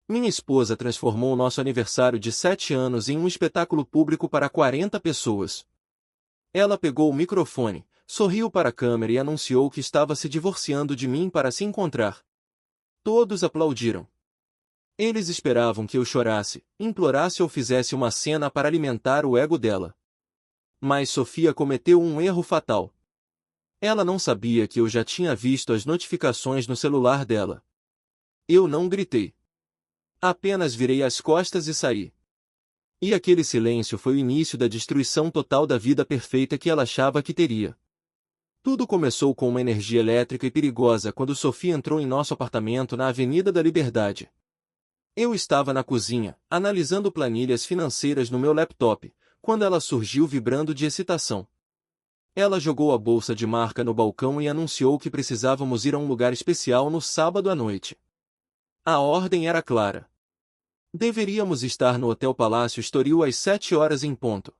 Minha esposa transformou nosso aniversário de 7 anos em um espetáculo público para 40 pessoas. Ela pegou o microfone, sorriu para a câmera e anunciou que estava se divorciando de mim para se encontrar. Todos aplaudiram. Eles esperavam que eu chorasse, implorasse ou fizesse uma cena para alimentar o ego dela. Mas Sofia cometeu um erro fatal. Ela não sabia que eu já tinha visto as notificações no celular dela. Eu não gritei. Apenas virei as costas e saí. E aquele silêncio foi o início da destruição total da vida perfeita que ela achava que teria. Tudo começou com uma energia elétrica e perigosa quando Sofia entrou em nosso apartamento na Avenida da Liberdade. Eu estava na cozinha, analisando planilhas financeiras no meu laptop, quando ela surgiu vibrando de excitação. Ela jogou a bolsa de marca no balcão e anunciou que precisávamos ir a um lugar especial no sábado à noite. A ordem era clara. Deveríamos estar no Hotel Palácio Estoril às 7 horas em ponto.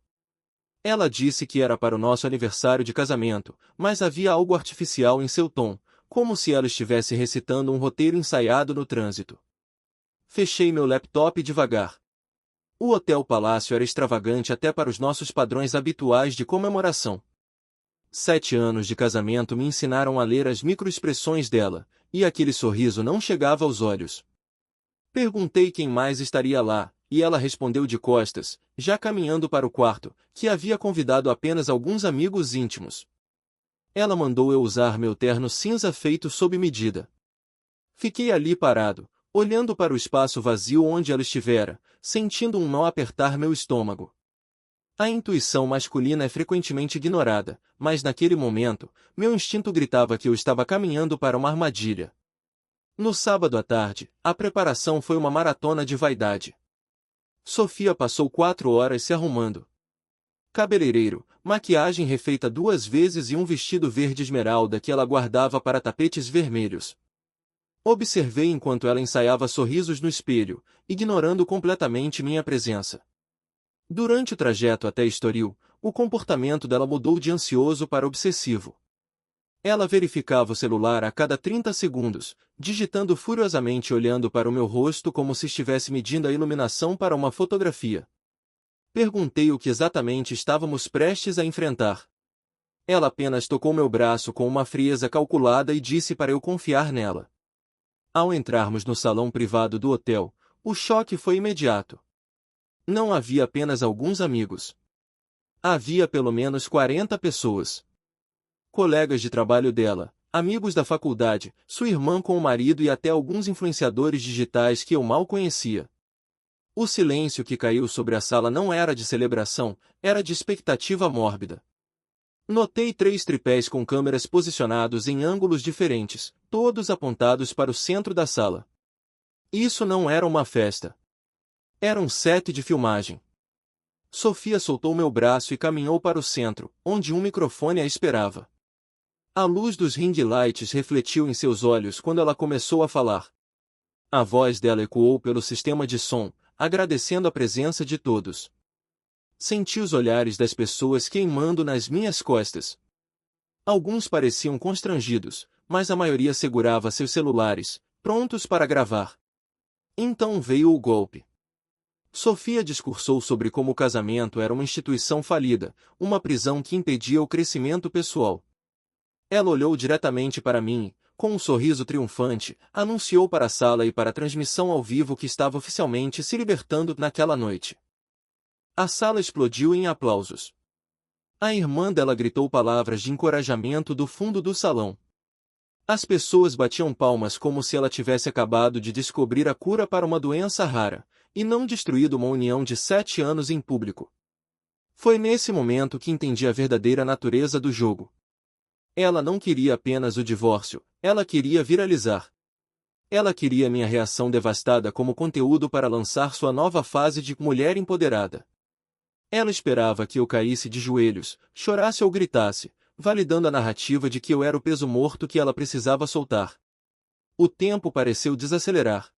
Ela disse que era para o nosso aniversário de casamento, mas havia algo artificial em seu tom, como se ela estivesse recitando um roteiro ensaiado no trânsito. Fechei meu laptop devagar. O Hotel Palácio era extravagante até para os nossos padrões habituais de comemoração. 7 anos de casamento me ensinaram a ler as microexpressões dela, e aquele sorriso não chegava aos olhos. Perguntei quem mais estaria lá, e ela respondeu de costas, já caminhando para o quarto, que havia convidado apenas alguns amigos íntimos. Ela mandou eu usar meu terno cinza feito sob medida. Fiquei ali parado, olhando para o espaço vazio onde ela estivera, sentindo um nó apertar meu estômago. A intuição masculina é frequentemente ignorada, mas naquele momento, meu instinto gritava que eu estava caminhando para uma armadilha. No sábado à tarde, a preparação foi uma maratona de vaidade. Sofia passou 4 horas se arrumando. Cabeleireiro, maquiagem refeita 2 vezes e um vestido verde esmeralda que ela guardava para tapetes vermelhos. Observei enquanto ela ensaiava sorrisos no espelho, ignorando completamente minha presença. Durante o trajeto até Estoril, o comportamento dela mudou de ansioso para obsessivo. Ela verificava o celular a cada 30 segundos, digitando furiosamente e olhando para o meu rosto como se estivesse medindo a iluminação para uma fotografia. Perguntei o que exatamente estávamos prestes a enfrentar. Ela apenas tocou meu braço com uma frieza calculada e disse para eu confiar nela. Ao entrarmos no salão privado do hotel, o choque foi imediato. Não havia apenas alguns amigos. Havia pelo menos 40 pessoas. Colegas de trabalho dela, amigos da faculdade, sua irmã com o marido e até alguns influenciadores digitais que eu mal conhecia. O silêncio que caiu sobre a sala não era de celebração, era de expectativa mórbida. Notei 3 tripés com câmeras posicionados em ângulos diferentes, todos apontados para o centro da sala. Isso não era uma festa. Era um set de filmagem. Sofia soltou meu braço e caminhou para o centro, onde um microfone a esperava. A luz dos ring lights refletiu em seus olhos quando ela começou a falar. A voz dela ecoou pelo sistema de som, agradecendo a presença de todos. Senti os olhares das pessoas queimando nas minhas costas. Alguns pareciam constrangidos, mas a maioria segurava seus celulares, prontos para gravar. Então veio o golpe. Sofia discursou sobre como o casamento era uma instituição falida, uma prisão que impedia o crescimento pessoal. Ela olhou diretamente para mim e, com um sorriso triunfante, anunciou para a sala e para a transmissão ao vivo que estava oficialmente se libertando naquela noite. A sala explodiu em aplausos. A irmã dela gritou palavras de encorajamento do fundo do salão. As pessoas batiam palmas como se ela tivesse acabado de descobrir a cura para uma doença rara, e não destruído uma união de 7 anos em público. Foi nesse momento que entendi a verdadeira natureza do jogo. Ela não queria apenas o divórcio, ela queria viralizar. Ela queria minha reação devastada como conteúdo para lançar sua nova fase de mulher empoderada. Ela esperava que eu caísse de joelhos, chorasse ou gritasse, validando a narrativa de que eu era o peso morto que ela precisava soltar. O tempo pareceu desacelerar.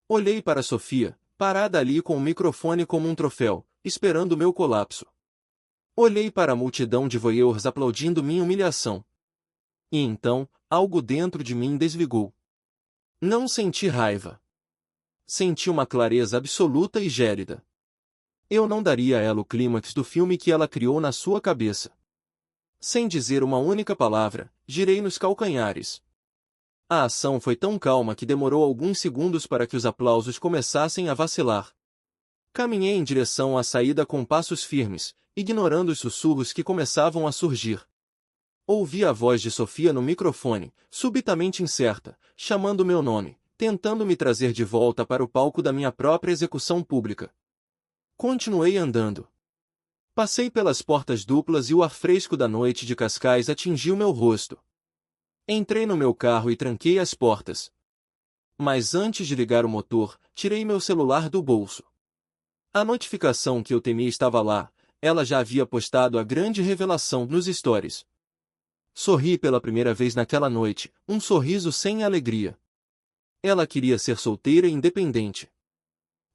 Olhei para Sofia, parada ali com o microfone como um troféu, esperando meu colapso. Olhei para a multidão de voyeurs aplaudindo minha humilhação. E então, algo dentro de mim desligou. Não senti raiva. Senti uma clareza absoluta e gélida. Eu não daria a ela o clímax do filme que ela criou na sua cabeça. Sem dizer uma única palavra, girei nos calcanhares. A ação foi tão calma que demorou alguns segundos para que os aplausos começassem a vacilar. Caminhei em direção à saída com passos firmes, ignorando os sussurros que começavam a surgir. Ouvi a voz de Sofia no microfone, subitamente incerta, chamando meu nome, tentando me trazer de volta para o palco da minha própria execução pública. Continuei andando. Passei pelas portas duplas e o ar fresco da noite de Cascais atingiu meu rosto. Entrei no meu carro e tranquei as portas. Mas antes de ligar o motor, tirei meu celular do bolso. A notificação que eu temia estava lá, ela já havia postado a grande revelação nos stories. Sorri pela primeira vez naquela noite, um sorriso sem alegria. Ela queria ser solteira e independente.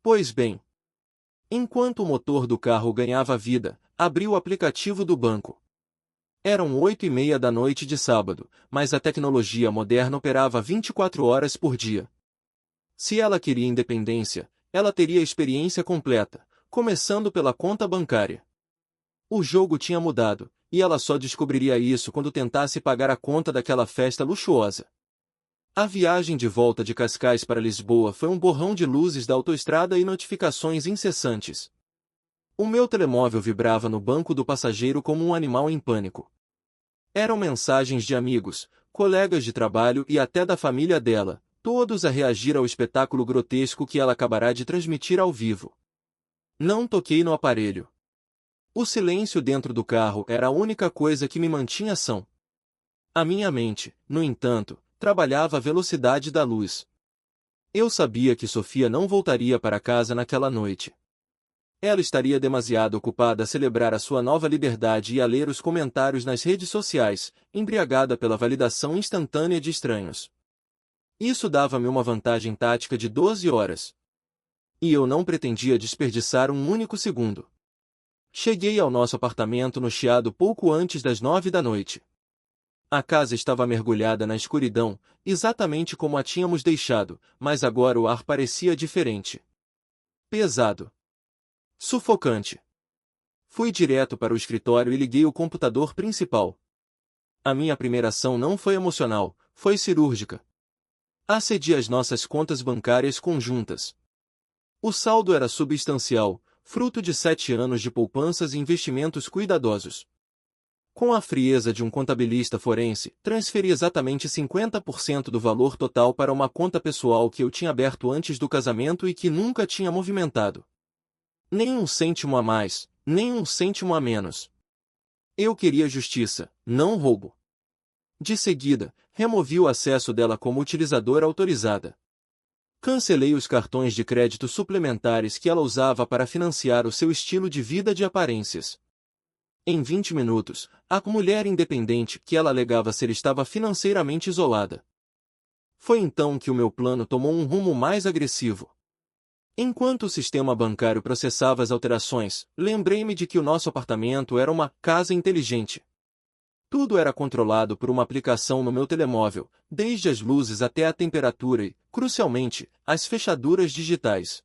Pois bem. Enquanto o motor do carro ganhava vida, abri o aplicativo do banco. Eram 8:30 da noite de sábado, mas a tecnologia moderna operava 24 horas por dia. Se ela queria independência, ela teria experiência completa, começando pela conta bancária. O jogo tinha mudado, e ela só descobriria isso quando tentasse pagar a conta daquela festa luxuosa. A viagem de volta de Cascais para Lisboa foi um borrão de luzes da autoestrada e notificações incessantes. O meu telemóvel vibrava no banco do passageiro como um animal em pânico. Eram mensagens de amigos, colegas de trabalho e até da família dela, todos a reagir ao espetáculo grotesco que ela acabará de transmitir ao vivo. Não toquei no aparelho. O silêncio dentro do carro era a única coisa que me mantinha são. A minha mente, no entanto, trabalhava à velocidade da luz. Eu sabia que Sofia não voltaria para casa naquela noite. Ela estaria demasiado ocupada a celebrar a sua nova liberdade e a ler os comentários nas redes sociais, embriagada pela validação instantânea de estranhos. Isso dava-me uma vantagem tática de 12 horas. E eu não pretendia desperdiçar um único segundo. Cheguei ao nosso apartamento no Chiado pouco antes das 9 da noite. A casa estava mergulhada na escuridão, exatamente como a tínhamos deixado, mas agora o ar parecia diferente. Pesado. Sufocante. Fui direto para o escritório e liguei o computador principal. A minha primeira ação não foi emocional, foi cirúrgica. Acedi às nossas contas bancárias conjuntas. O saldo era substancial, fruto de 7 anos de poupanças e investimentos cuidadosos. Com a frieza de um contabilista forense, transferi exatamente 50% do valor total para uma conta pessoal que eu tinha aberto antes do casamento e que nunca tinha movimentado. Nem um cêntimo a mais, nem um cêntimo a menos. Eu queria justiça, não roubo. De seguida, removi o acesso dela como utilizadora autorizada. Cancelei os cartões de crédito suplementares que ela usava para financiar o seu estilo de vida de aparências. Em 20 minutos, a mulher independente que ela alegava ser estava financeiramente isolada. Foi então que o meu plano tomou um rumo mais agressivo. Enquanto o sistema bancário processava as alterações, lembrei-me de que o nosso apartamento era uma casa inteligente. Tudo era controlado por uma aplicação no meu telemóvel, desde as luzes até a temperatura e, crucialmente, as fechaduras digitais.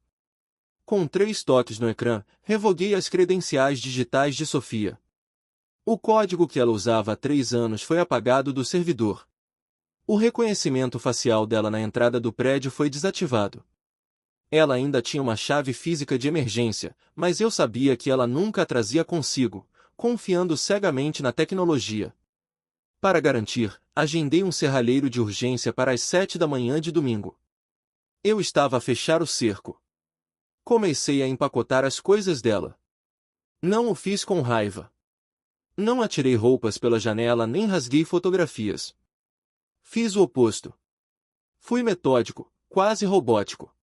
Com 3 toques no ecrã, revoguei as credenciais digitais de Sofia. O código que ela usava há 3 anos foi apagado do servidor. O reconhecimento facial dela na entrada do prédio foi desativado. Ela ainda tinha uma chave física de emergência, mas eu sabia que ela nunca a trazia consigo, confiando cegamente na tecnologia. Para garantir, agendei um serralheiro de urgência para as 7 da manhã de domingo. Eu estava a fechar o cerco. Comecei a empacotar as coisas dela. Não o fiz com raiva. Não atirei roupas pela janela nem rasguei fotografias. Fiz o oposto. Fui metódico, quase robótico.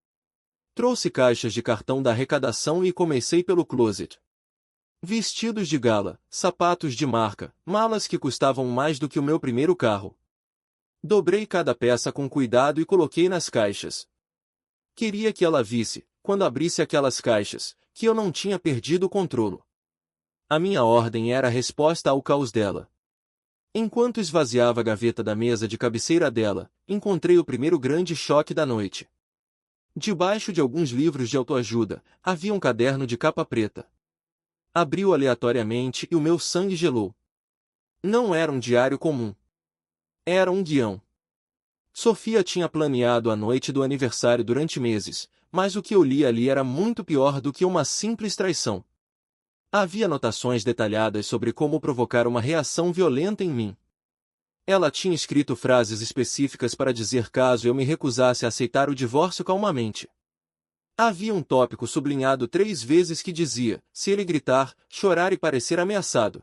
Trouxe caixas de cartão da arrecadação e comecei pelo closet. Vestidos de gala, sapatos de marca, malas que custavam mais do que o meu primeiro carro. Dobrei cada peça com cuidado e coloquei nas caixas. Queria que ela visse, quando abrisse aquelas caixas, que eu não tinha perdido o controlo. A minha ordem era a resposta ao caos dela. Enquanto esvaziava a gaveta da mesa de cabeceira dela, encontrei o primeiro grande choque da noite. Debaixo de alguns livros de autoajuda, havia um caderno de capa preta. Abri-o aleatoriamente e o meu sangue gelou. Não era um diário comum. Era um guião. Sofia tinha planeado a noite do aniversário durante meses, mas o que eu li ali era muito pior do que uma simples traição. Havia anotações detalhadas sobre como provocar uma reação violenta em mim. Ela tinha escrito frases específicas para dizer caso eu me recusasse a aceitar o divórcio calmamente. Havia um tópico sublinhado 3 vezes que dizia, se ele gritar, chorar e parecer ameaçado.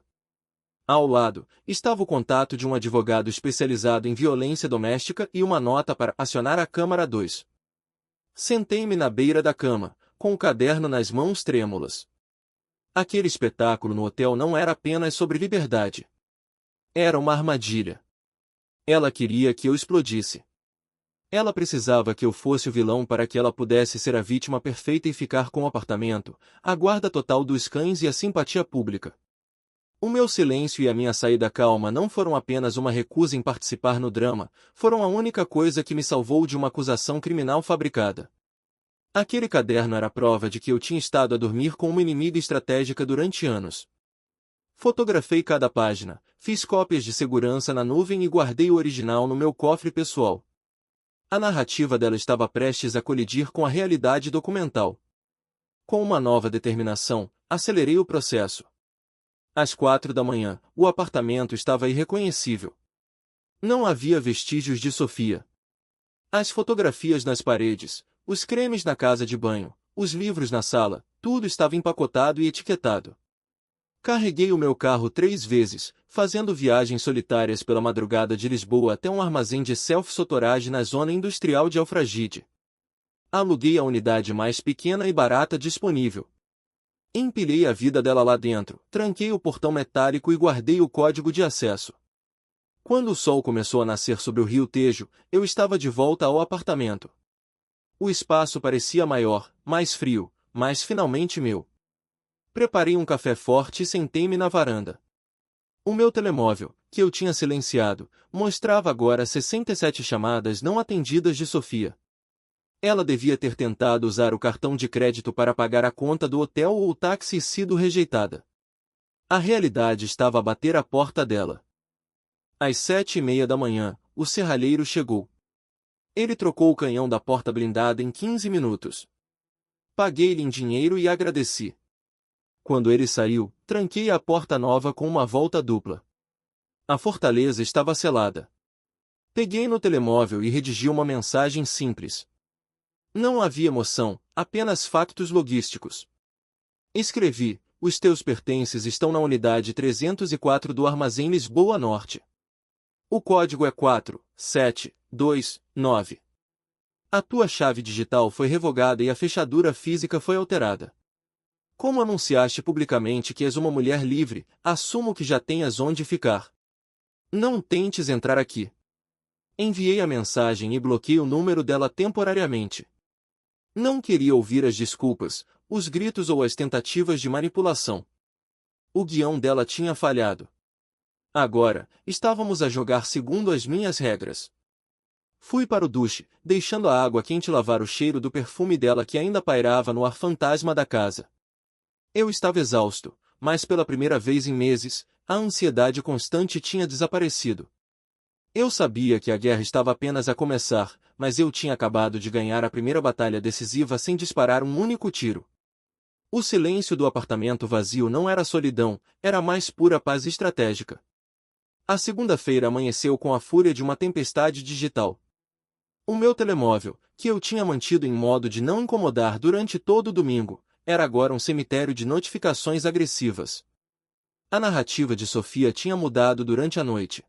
Ao lado, estava o contato de um advogado especializado em violência doméstica e uma nota para acionar a Câmara 2. Sentei-me na beira da cama, com o caderno nas mãos trêmulas. Aquele espetáculo no hotel não era apenas sobre liberdade. Era uma armadilha. Ela queria que eu explodisse. Ela precisava que eu fosse o vilão para que ela pudesse ser a vítima perfeita e ficar com o apartamento, a guarda total dos cães e a simpatia pública. O meu silêncio e a minha saída calma não foram apenas uma recusa em participar no drama, foram a única coisa que me salvou de uma acusação criminal fabricada. Aquele caderno era prova de que eu tinha estado a dormir com uma inimiga estratégica durante anos. Fotografei cada página, fiz cópias de segurança na nuvem e guardei o original no meu cofre pessoal. A narrativa dela estava prestes a colidir com a realidade documental. Com uma nova determinação, acelerei o processo. Às 4 da manhã, o apartamento estava irreconhecível. Não havia vestígios de Sofia. As fotografias nas paredes, os cremes na casa de banho, os livros na sala, tudo estava empacotado e etiquetado. Carreguei o meu carro 3 vezes, fazendo viagens solitárias pela madrugada de Lisboa até um armazém de self-sotorage na zona industrial de Alfragide. Aluguei a unidade mais pequena e barata disponível. Empilhei a vida dela lá dentro, tranquei o portão metálico e guardei o código de acesso. Quando o sol começou a nascer sobre o rio Tejo, eu estava de volta ao apartamento. O espaço parecia maior, mais frio, mas finalmente meu. Preparei um café forte e sentei-me na varanda. O meu telemóvel, que eu tinha silenciado, mostrava agora 67 chamadas não atendidas de Sofia. Ela devia ter tentado usar o cartão de crédito para pagar a conta do hotel ou o táxi e sido rejeitada. A realidade estava a bater à porta dela. Às 7h30 da manhã, o serralheiro chegou. Ele trocou o canhão da porta blindada em 15 minutos. Paguei-lhe em dinheiro e agradeci. Quando ele saiu, tranquei a porta nova com uma volta dupla. A fortaleza estava selada. Peguei no telemóvel e redigi uma mensagem simples. Não havia emoção, apenas factos logísticos. Escrevi, os teus pertences estão na unidade 304 do Armazém Lisboa Norte. O código é 4729. A tua chave digital foi revogada e a fechadura física foi alterada. Como anunciaste publicamente que és uma mulher livre, assumo que já tenhas onde ficar. Não tentes entrar aqui. Enviei a mensagem e bloqueei o número dela temporariamente. Não queria ouvir as desculpas, os gritos ou as tentativas de manipulação. O guião dela tinha falhado. Agora, estávamos a jogar segundo as minhas regras. Fui para o duche, deixando a água quente lavar o cheiro do perfume dela que ainda pairava no ar fantasma da casa. Eu estava exausto, mas pela primeira vez em meses, a ansiedade constante tinha desaparecido. Eu sabia que a guerra estava apenas a começar, mas eu tinha acabado de ganhar a primeira batalha decisiva sem disparar um único tiro. O silêncio do apartamento vazio não era solidão, era a mais pura paz estratégica. A segunda-feira amanheceu com a fúria de uma tempestade digital. O meu telemóvel, que eu tinha mantido em modo de não incomodar durante todo o domingo, era agora um cemitério de notificações agressivas. A narrativa de Sofia tinha mudado durante a noite.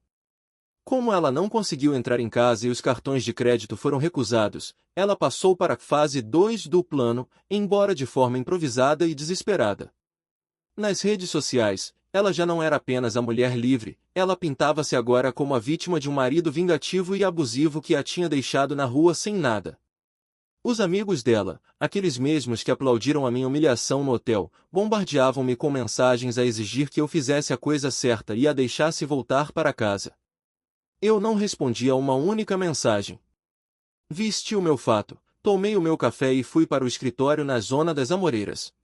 Como ela não conseguiu entrar em casa e os cartões de crédito foram recusados, ela passou para a fase 2 do plano, embora de forma improvisada e desesperada. Nas redes sociais, ela já não era apenas a mulher livre, ela pintava-se agora como a vítima de um marido vingativo e abusivo que a tinha deixado na rua sem nada. Os amigos dela, aqueles mesmos que aplaudiram a minha humilhação no hotel, bombardeavam-me com mensagens a exigir que eu fizesse a coisa certa e a deixasse voltar para casa. Eu não respondia a uma única mensagem. Vesti o meu fato, Tomei o meu café e fui para o escritório na zona das Amoreiras.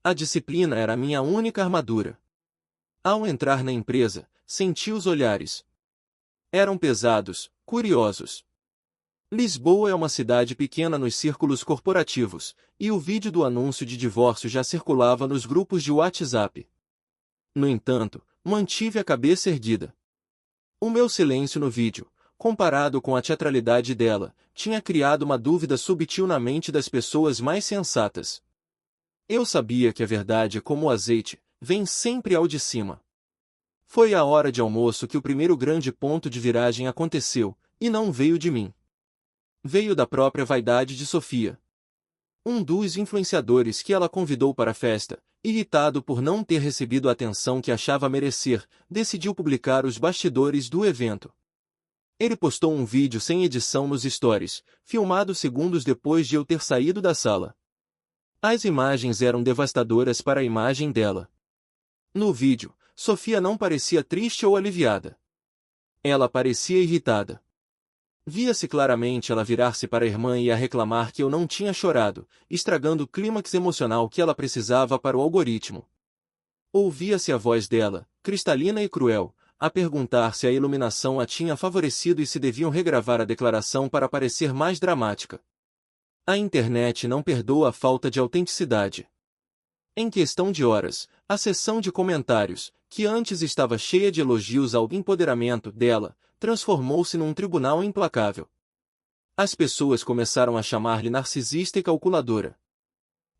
A disciplina era a minha única armadura. Ao entrar na empresa, senti os olhares. Eram pesados, curiosos. Lisboa é uma cidade pequena nos círculos corporativos, e o vídeo do anúncio de divórcio já circulava nos grupos de WhatsApp. No entanto, mantive a cabeça erguida. O meu silêncio no vídeo, comparado com a teatralidade dela, tinha criado uma dúvida subtil na mente das pessoas mais sensatas. Eu sabia que a verdade é como o azeite, vem sempre ao de cima. Foi à hora de almoço que o primeiro grande ponto de viragem aconteceu, e não veio de mim. Veio da própria vaidade de Sofia. Um dos influenciadores que ela convidou para a festa, irritado por não ter recebido a atenção que achava merecer, decidiu publicar os bastidores do evento. Ele postou um vídeo sem edição nos stories, filmado segundos depois de eu ter saído da sala. As imagens eram devastadoras para a imagem dela. No vídeo, Sofia não parecia triste ou aliviada. Ela parecia irritada. Via-se claramente ela virar-se para a irmã e a reclamar que eu não tinha chorado, estragando o clímax emocional que ela precisava para o algoritmo. Ouvia-se a voz dela, cristalina e cruel, a perguntar se a iluminação a tinha favorecido e se deviam regravar a declaração para parecer mais dramática. A internet não perdoa a falta de autenticidade. Em questão de horas, a seção de comentários, que antes estava cheia de elogios ao empoderamento dela, transformou-se num tribunal implacável. As pessoas começaram a chamar-lhe narcisista e calculadora.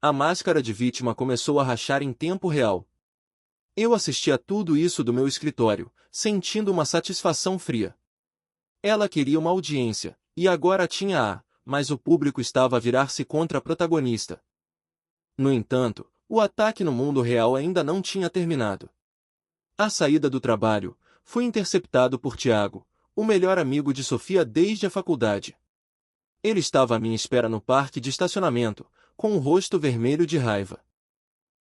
A máscara de vítima começou a rachar em tempo real. Eu assisti a tudo isso do meu escritório, sentindo uma satisfação fria. Ela queria uma audiência, e agora tinha-a, mas o público estava a virar-se contra a protagonista. No entanto, o ataque no mundo real ainda não tinha terminado. À saída do trabalho, fui interceptado por Tiago, o melhor amigo de Sofia desde a faculdade. Ele estava à minha espera no parque de estacionamento, com o rosto vermelho de raiva.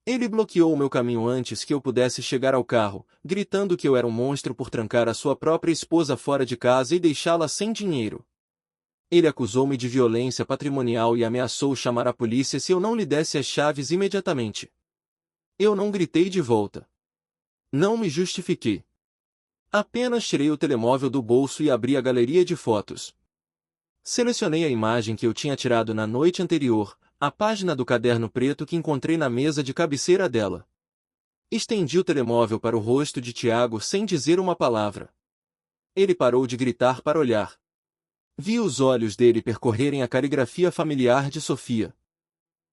Ele bloqueou o meu caminho antes que eu pudesse chegar ao carro, gritando que eu era um monstro por trancar a sua própria esposa fora de casa e deixá-la sem dinheiro. Ele acusou-me de violência patrimonial e ameaçou chamar a polícia se eu não lhe desse as chaves imediatamente. Eu não gritei de volta. Não me justifiquei. Apenas tirei o telemóvel do bolso e abri a galeria de fotos. Selecionei a imagem que eu tinha tirado na noite anterior, a página do caderno preto que encontrei na mesa de cabeceira dela. Estendi o telemóvel para o rosto de Tiago sem dizer uma palavra. Ele parou de gritar para olhar. Vi os olhos dele percorrerem a caligrafia familiar de Sofia.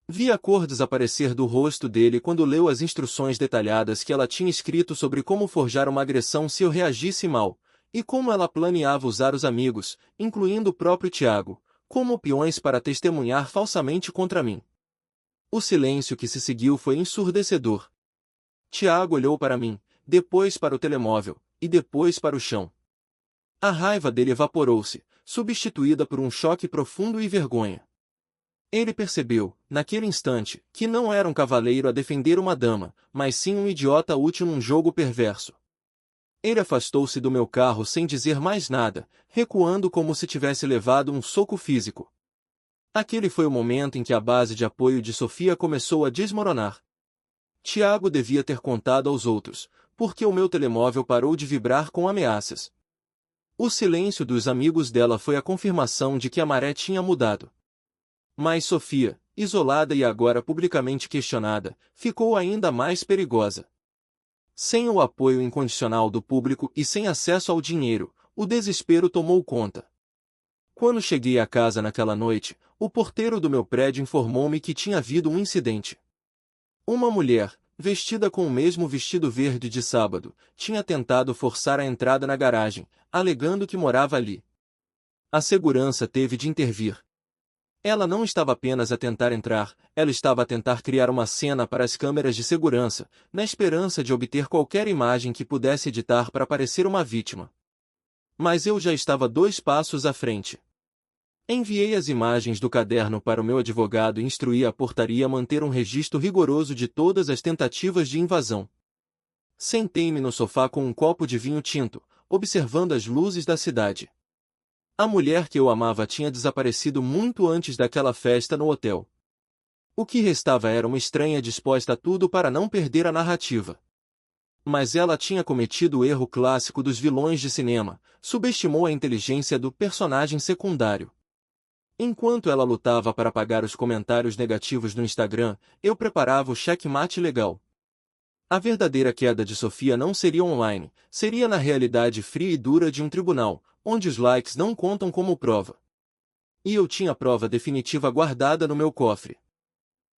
Vi a cor desaparecer do rosto dele quando leu as instruções detalhadas que ela tinha escrito sobre como forjar uma agressão se eu reagisse mal, e como ela planeava usar os amigos, incluindo o próprio Tiago, como peões para testemunhar falsamente contra mim. O silêncio que se seguiu foi ensurdecedor. Tiago olhou para mim, depois para o telemóvel, e depois para o chão. A raiva dele evaporou-se, substituída por um choque profundo e vergonha. Ele percebeu, naquele instante, que não era um cavaleiro a defender uma dama, mas sim um idiota útil num jogo perverso. Ele afastou-se do meu carro sem dizer mais nada, recuando como se tivesse levado um soco físico. Aquele foi o momento em que a base de apoio de Sofia começou a desmoronar. Tiago devia ter contado aos outros, porque o meu telemóvel parou de vibrar com ameaças. O silêncio dos amigos dela foi a confirmação de que a maré tinha mudado. Mas Sofia, isolada e agora publicamente questionada, ficou ainda mais perigosa. Sem o apoio incondicional do público e sem acesso ao dinheiro, o desespero tomou conta. Quando cheguei à casa naquela noite, o porteiro do meu prédio informou-me que tinha havido um incidente. Uma mulher, vestida com o mesmo vestido verde de sábado, tinha tentado forçar a entrada na garagem, alegando que morava ali. A segurança teve de intervir. Ela não estava apenas a tentar entrar, ela estava a tentar criar uma cena para as câmeras de segurança, na esperança de obter qualquer imagem que pudesse editar para parecer uma vítima. Mas eu já estava 2 passos à frente. Enviei as imagens do caderno para o meu advogado e instruí a portaria a manter um registro rigoroso de todas as tentativas de invasão. Sentei-me no sofá com um copo de vinho tinto, observando as luzes da cidade. A mulher que eu amava tinha desaparecido muito antes daquela festa no hotel. O que restava era uma estranha disposta a tudo para não perder a narrativa. Mas ela tinha cometido o erro clássico dos vilões de cinema, subestimou a inteligência do personagem secundário. Enquanto ela lutava para apagar os comentários negativos no Instagram, eu preparava o checkmate legal. A verdadeira queda de Sofia não seria online, seria na realidade fria e dura de um tribunal, onde os likes não contam como prova. E eu tinha a prova definitiva guardada no meu cofre.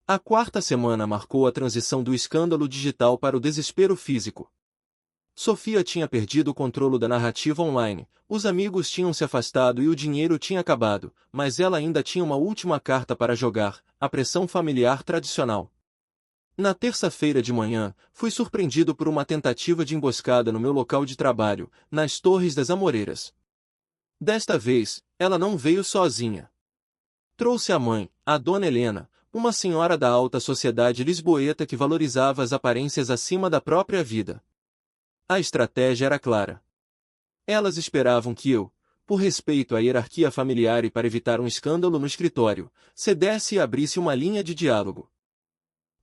A quarta semana marcou a transição do escândalo digital para o desespero físico. Sofia tinha perdido o controle da narrativa online, os amigos tinham se afastado e o dinheiro tinha acabado, mas ela ainda tinha uma última carta para jogar, a pressão familiar tradicional. Na terça-feira de manhã, fui surpreendido por uma tentativa de emboscada no meu local de trabalho, nas Torres das Amoreiras. Desta vez, ela não veio sozinha. Trouxe a mãe, a dona Helena, uma senhora da alta sociedade lisboeta que valorizava as aparências acima da própria vida. A estratégia era clara. Elas esperavam que eu, por respeito à hierarquia familiar e para evitar um escândalo no escritório, cedesse e abrisse uma linha de diálogo.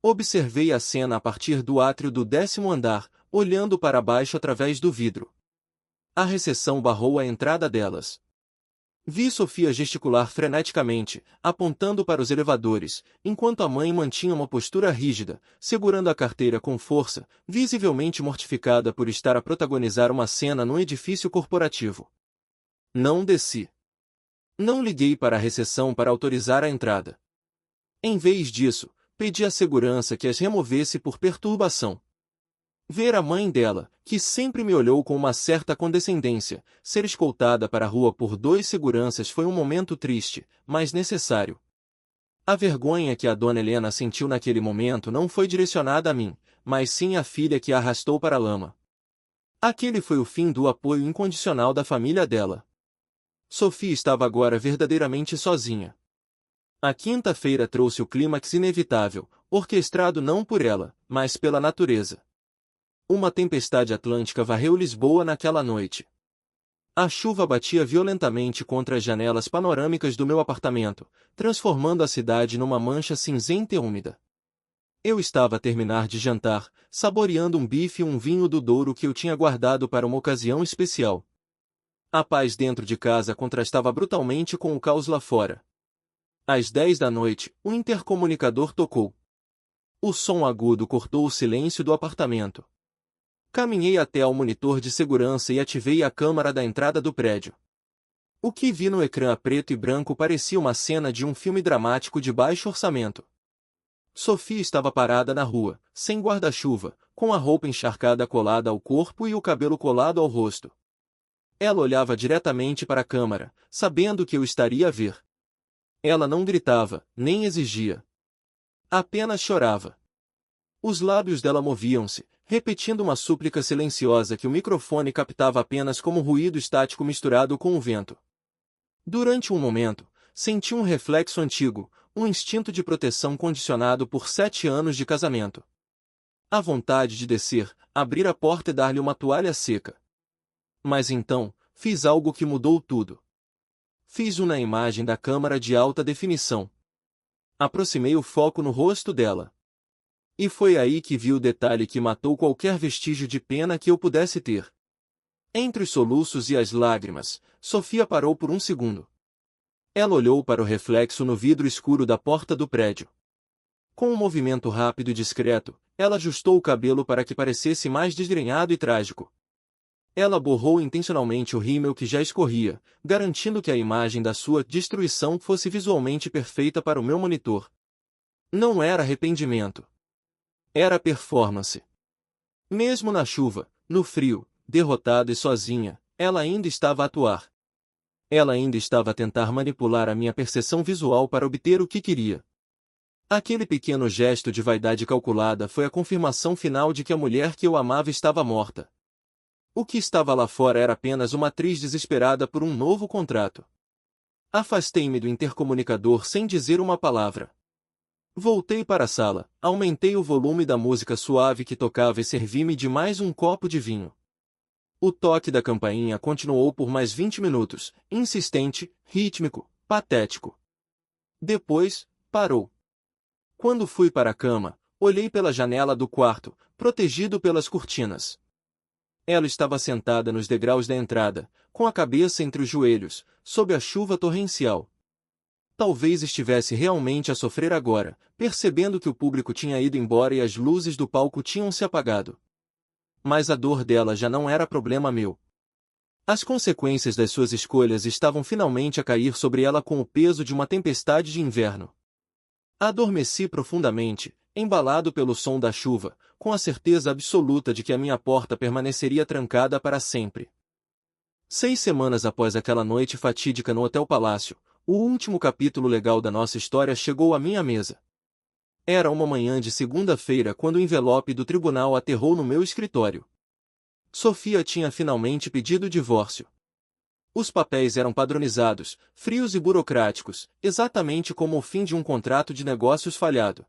Observei a cena a partir do átrio do 10º andar, olhando para baixo através do vidro. A recepção barrou a entrada delas. Vi Sofia gesticular freneticamente, apontando para os elevadores, enquanto a mãe mantinha uma postura rígida, segurando a carteira com força, visivelmente mortificada por estar a protagonizar uma cena num edifício corporativo. Não desci. Não liguei para a recepção para autorizar a entrada. Em vez disso, pedi à segurança que as removesse por perturbação. Ver a mãe dela, que sempre me olhou com uma certa condescendência, ser escoltada para a rua por 2 seguranças foi um momento triste, mas necessário. A vergonha que a dona Helena sentiu naquele momento não foi direcionada a mim, mas sim à filha que a arrastou para a lama. Aquele foi o fim do apoio incondicional da família dela. Sofia estava agora verdadeiramente sozinha. A quinta-feira trouxe o clímax inevitável, orquestrado não por ela, mas pela natureza. Uma tempestade atlântica varreu Lisboa naquela noite. A chuva batia violentamente contra as janelas panorâmicas do meu apartamento, transformando a cidade numa mancha cinzenta e úmida. Eu estava a terminar de jantar, saboreando um bife e um vinho do Douro que eu tinha guardado para uma ocasião especial. A paz dentro de casa contrastava brutalmente com o caos lá fora. Às 10 da noite, o intercomunicador tocou. O som agudo cortou o silêncio do apartamento. Caminhei até ao monitor de segurança e ativei a câmera da entrada do prédio. O que vi no ecrã a preto e branco parecia uma cena de um filme dramático de baixo orçamento. Sofia estava parada na rua, sem guarda-chuva, com a roupa encharcada colada ao corpo e o cabelo colado ao rosto. Ela olhava diretamente para a câmera, sabendo que eu estaria a ver. Ela não gritava, nem exigia. Apenas chorava. Os lábios dela moviam-se, repetindo uma súplica silenciosa que o microfone captava apenas como ruído estático misturado com o vento. Durante um momento, senti um reflexo antigo, um instinto de proteção condicionado por 7 anos de casamento. A vontade de descer, abrir a porta e dar-lhe uma toalha seca. Mas então, fiz algo que mudou tudo. Fiz uma imagem da câmera de alta definição. Aproximei o foco no rosto dela. E foi aí que vi o detalhe que matou qualquer vestígio de pena que eu pudesse ter. Entre os soluços e as lágrimas, Sofia parou por um segundo. Ela olhou para o reflexo no vidro escuro da porta do prédio. Com um movimento rápido e discreto, ela ajustou o cabelo para que parecesse mais desgrenhado e trágico. Ela borrou intencionalmente o rímel que já escorria, garantindo que a imagem da sua destruição fosse visualmente perfeita para o meu monitor. Não era arrependimento. Era performance. Mesmo na chuva, no frio, derrotada e sozinha, ela ainda estava a atuar. Ela ainda estava a tentar manipular a minha percepção visual para obter o que queria. Aquele pequeno gesto de vaidade calculada foi a confirmação final de que a mulher que eu amava estava morta. O que estava lá fora era apenas uma atriz desesperada por um novo contrato. Afastei-me do intercomunicador sem dizer uma palavra. Voltei para a sala, aumentei o volume da música suave que tocava e servi-me de mais um copo de vinho. O toque da campainha continuou por mais 20 minutos, insistente, rítmico, patético. Depois, parou. Quando fui para a cama, olhei pela janela do quarto, protegido pelas cortinas. Ela estava sentada nos degraus da entrada, com a cabeça entre os joelhos, sob a chuva torrencial. Talvez estivesse realmente a sofrer agora, percebendo que o público tinha ido embora e as luzes do palco tinham se apagado. Mas a dor dela já não era problema meu. As consequências das suas escolhas estavam finalmente a cair sobre ela com o peso de uma tempestade de inverno. Adormeci profundamente, embalado pelo som da chuva, com a certeza absoluta de que a minha porta permaneceria trancada para sempre. 6 semanas após aquela noite fatídica no Hotel Palácio, o último capítulo legal da nossa história chegou à minha mesa. Era uma manhã de segunda-feira quando o envelope do tribunal aterrou no meu escritório. Sofia tinha finalmente pedido o divórcio. Os papéis eram padronizados, frios e burocráticos, exatamente como o fim de um contrato de negócios falhado.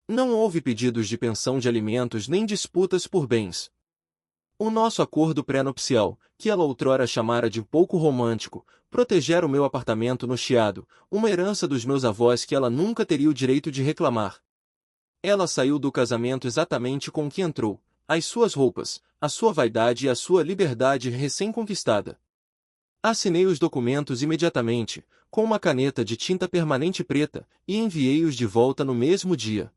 Não houve pedidos de pensão de alimentos nem disputas por bens. O nosso acordo pré-nupcial, que ela outrora chamara de pouco romântico, proteger o meu apartamento no Chiado, uma herança dos meus avós que ela nunca teria o direito de reclamar. Ela saiu do casamento exatamente com o que entrou, as suas roupas, a sua vaidade e a sua liberdade recém-conquistada. Assinei os documentos imediatamente, com uma caneta de tinta permanente preta, e enviei-os de volta no mesmo dia.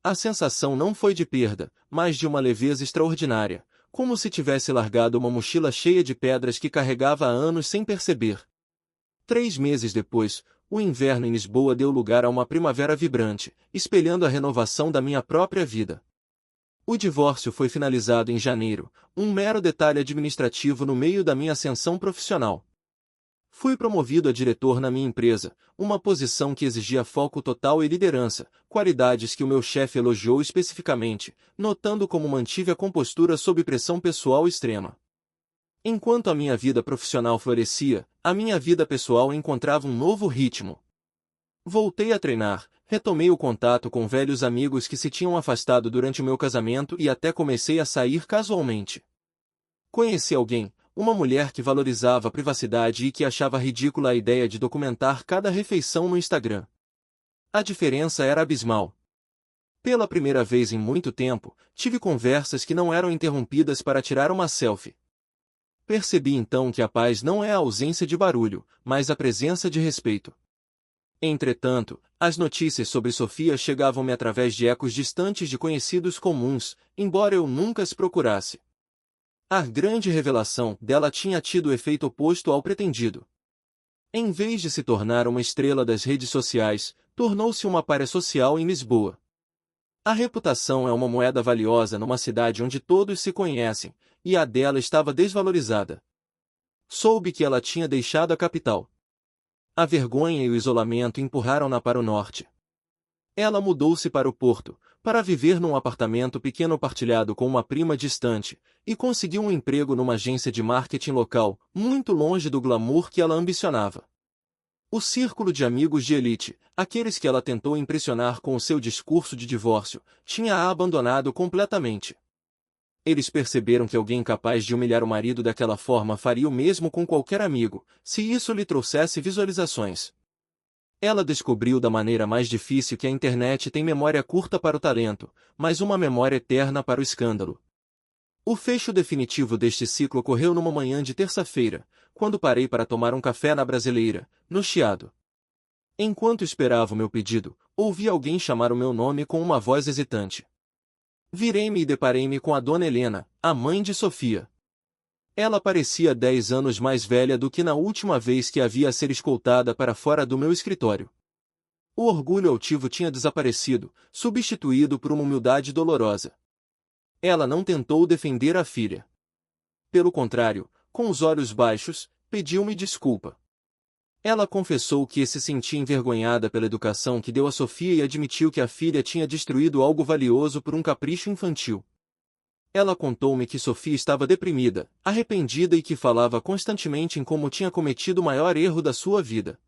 A sensação não foi de perda, mas de uma leveza extraordinária, como se tivesse largado uma mochila cheia de pedras que carregava há anos sem perceber. 3 meses depois, o inverno em Lisboa deu lugar a uma primavera vibrante, espelhando a renovação da minha própria vida. O divórcio foi finalizado em janeiro, um mero detalhe administrativo no meio da minha ascensão profissional. Fui promovido a diretor na minha empresa, uma posição que exigia foco total e liderança, qualidades que o meu chefe elogiou especificamente, notando como mantive a compostura sob pressão pessoal extrema. Enquanto a minha vida profissional florescia, a minha vida pessoal encontrava um novo ritmo. Voltei a treinar, retomei o contato com velhos amigos que se tinham afastado durante o meu casamento e até comecei a sair casualmente. Conheci alguém, uma mulher que valorizava a privacidade e que achava ridícula a ideia de documentar cada refeição no Instagram. A diferença era abismal. Pela primeira vez em muito tempo, tive conversas que não eram interrompidas para tirar uma selfie. Percebi então que a paz não é a ausência de barulho, mas a presença de respeito. Entretanto, as notícias sobre Sofia chegavam-me através de ecos distantes de conhecidos comuns, embora eu nunca as procurasse. A grande revelação dela tinha tido o efeito oposto ao pretendido. Em vez de se tornar uma estrela das redes sociais, tornou-se uma pária social em Lisboa. A reputação é uma moeda valiosa numa cidade onde todos se conhecem, e a dela estava desvalorizada. Soube que ela tinha deixado a capital. A vergonha e o isolamento empurraram-na para o norte. Ela mudou-se para o Porto, para viver num apartamento pequeno partilhado com uma prima distante, e conseguiu um emprego numa agência de marketing local, muito longe do glamour que ela ambicionava. O círculo de amigos de elite, aqueles que ela tentou impressionar com o seu discurso de divórcio, tinha-a abandonado completamente. Eles perceberam que alguém capaz de humilhar o marido daquela forma faria o mesmo com qualquer amigo, se isso lhe trouxesse visualizações. Ela descobriu da maneira mais difícil que a internet tem memória curta para o talento, mas uma memória eterna para o escândalo. O fecho definitivo deste ciclo ocorreu numa manhã de terça-feira, quando parei para tomar um café na Brasileira, no Chiado. Enquanto esperava o meu pedido, ouvi alguém chamar o meu nome com uma voz hesitante. Virei-me e deparei-me com a dona Helena, a mãe de Sofia. Ela parecia 10 anos mais velha do que na última vez que a via ser escoltada para fora do meu escritório. O orgulho altivo tinha desaparecido, substituído por uma humildade dolorosa. Ela não tentou defender a filha. Pelo contrário, com os olhos baixos, pediu-me desculpa. Ela confessou que se sentia envergonhada pela educação que deu a Sofia e admitiu que a filha tinha destruído algo valioso por um capricho infantil. Ela contou-me que Sofia estava deprimida, arrependida e que falava constantemente em como tinha cometido o maior erro da sua vida.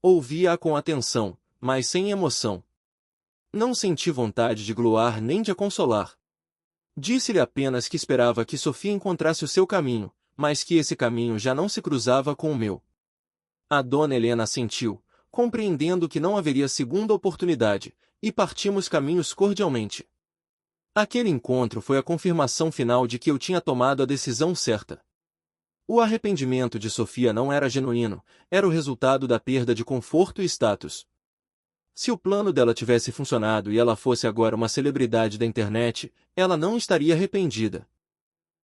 Ouvia-a com atenção, mas sem emoção. Não senti vontade de gloar nem de a consolar. Disse-lhe apenas que esperava que Sofia encontrasse o seu caminho, mas que esse caminho já não se cruzava com o meu. A dona Helena assentiu, compreendendo que não haveria segunda oportunidade, e partimos caminhos cordialmente. Aquele encontro foi a confirmação final de que eu tinha tomado a decisão certa. O arrependimento de Sofia não era genuíno, era o resultado da perda de conforto e status. Se o plano dela tivesse funcionado e ela fosse agora uma celebridade da internet, ela não estaria arrependida.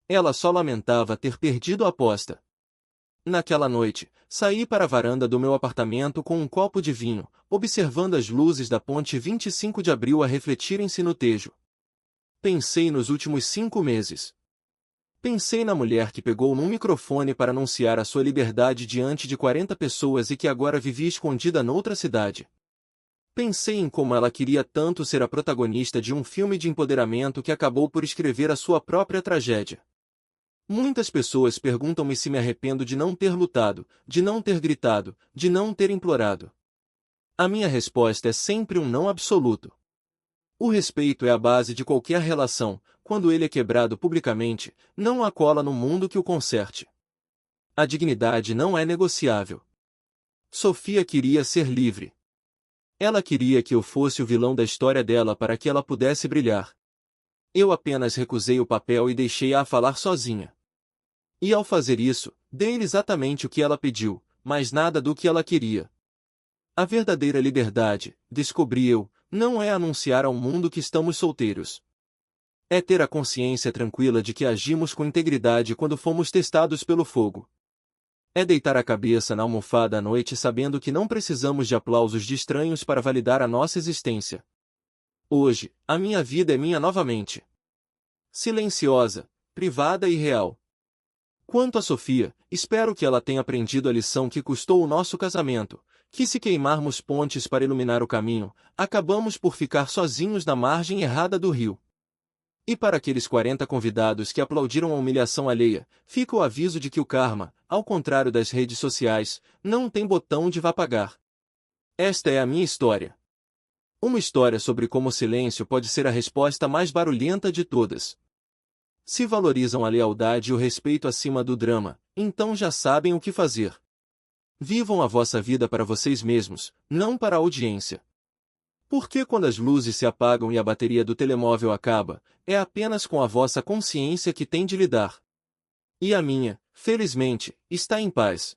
Ela só lamentava ter perdido a aposta. Naquela noite, saí para a varanda do meu apartamento com um copo de vinho, observando as luzes da ponte 25 de abril a refletirem-se no Tejo. Pensei nos últimos 5 meses. Pensei na mulher que pegou num microfone para anunciar a sua liberdade diante de 40 pessoas e que agora vivia escondida noutra cidade. Pensei em como ela queria tanto ser a protagonista de um filme de empoderamento que acabou por escrever a sua própria tragédia. Muitas pessoas perguntam-me se me arrependo de não ter lutado, de não ter gritado, de não ter implorado. A minha resposta é sempre um não absoluto. O respeito é a base de qualquer relação. Quando ele é quebrado publicamente, não há cola no mundo que o conserte. A dignidade não é negociável. Sofia queria ser livre. Ela queria que eu fosse o vilão da história dela para que ela pudesse brilhar. Eu apenas recusei o papel e deixei-a falar sozinha. E ao fazer isso, dei-lhe exatamente o que ela pediu, mas nada do que ela queria. A verdadeira liberdade, descobri eu, não é anunciar ao mundo que estamos solteiros. É ter a consciência tranquila de que agimos com integridade quando fomos testados pelo fogo. É deitar a cabeça na almofada à noite sabendo que não precisamos de aplausos de estranhos para validar a nossa existência. Hoje, a minha vida é minha novamente. Silenciosa, privada e real. Quanto a Sofia, espero que ela tenha aprendido a lição que custou o nosso casamento, que se queimarmos pontes para iluminar o caminho, acabamos por ficar sozinhos na margem errada do rio. E para aqueles 40 convidados que aplaudiram a humilhação alheia, fica o aviso de que o karma, ao contrário das redes sociais, não tem botão de vá pagar. Esta é a minha história. Uma história sobre como o silêncio pode ser a resposta mais barulhenta de todas. Se valorizam a lealdade e o respeito acima do drama, então já sabem o que fazer. Vivam a vossa vida para vocês mesmos, não para a audiência. Porque quando as luzes se apagam e a bateria do telemóvel acaba, é apenas com a vossa consciência que tem de lidar. E a minha, felizmente, está em paz.